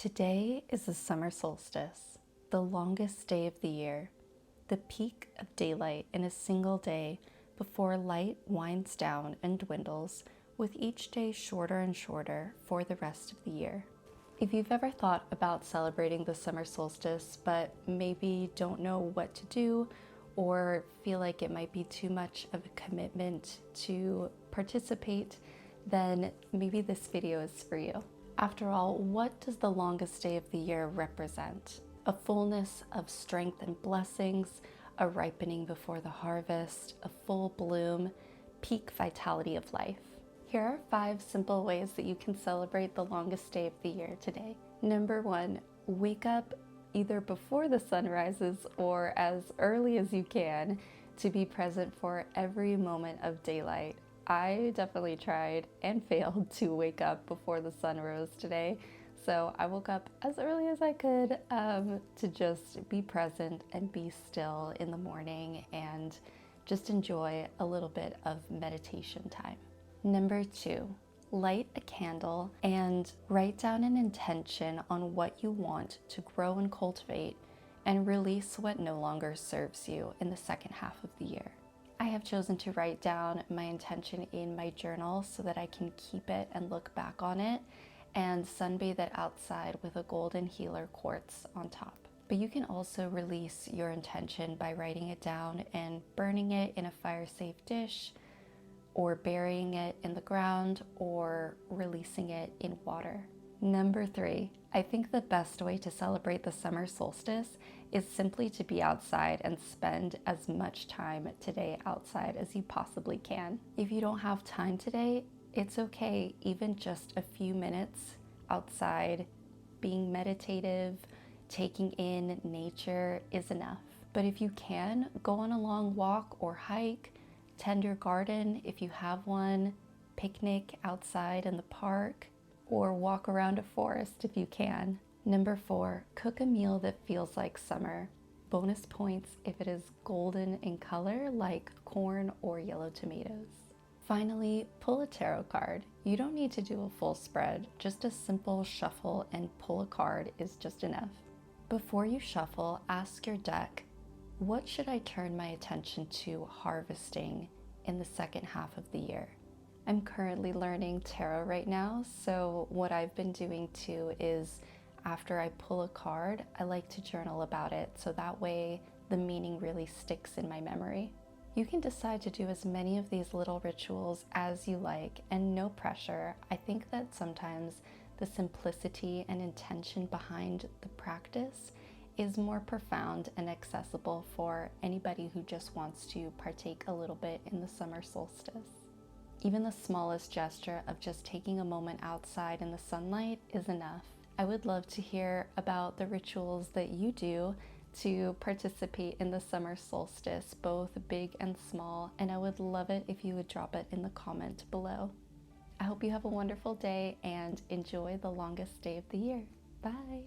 Today is the summer solstice, the longest day of the year, the peak of daylight in a single day before light winds down and dwindles, with each day shorter and shorter for the rest of the year. If you've ever thought about celebrating the summer solstice but maybe don't know what to do or feel like it might be too much of a commitment to participate, then maybe this video is for you. After all, what does the longest day of the year represent? A fullness of strength and blessings, a ripening before the harvest, a full bloom, peak vitality of life. Here are 5 simple ways that you can celebrate the longest day of the year today. Number 1, wake up either before the sun rises or as early as you can to be present for every moment of daylight. I definitely tried and failed to wake up before the sun rose today, so I woke up as early as I could to just be present and be still in the morning and just enjoy a little bit of meditation time. Number 2, light a candle and write down an intention on what you want to grow and cultivate and release what no longer serves you in the second half of the year. I have chosen to write down my intention in my journal so that I can keep it and look back on it and sunbathe it outside with a golden healer quartz on top. But you can also release your intention by writing it down and burning it in a fire-safe dish, or burying it in the ground, or releasing it in water. Number 3, I think the best way to celebrate the summer solstice is simply to be outside and spend as much time today outside as you possibly can. If you don't have time today, it's okay. Even just a few minutes outside, being meditative, taking in nature is enough. But if you can, go on a long walk or hike, tend your garden if you have one, picnic outside in the park, or walk around a forest if you can. Number 4, cook a meal that feels like summer. Bonus points if it is golden in color like corn or yellow tomatoes. Finally, pull a tarot card. You don't need to do a full spread, just a simple shuffle and pull a card is just enough. Before you shuffle, ask your deck, what should I turn my attention to harvesting in the second half of the year? I'm currently learning tarot right now, so what I've been doing too is after I pull a card, I like to journal about it so that way the meaning really sticks in my memory. You can decide to do as many of these little rituals as you like and no pressure. I think that sometimes the simplicity and intention behind the practice is more profound and accessible for anybody who just wants to partake a little bit in the summer solstice. Even the smallest gesture of just taking a moment outside in the sunlight is enough. I would love to hear about the rituals that you do to participate in the summer solstice, both big and small, and I would love it if you would drop it in the comment below. I hope you have a wonderful day and enjoy the longest day of the year. Bye!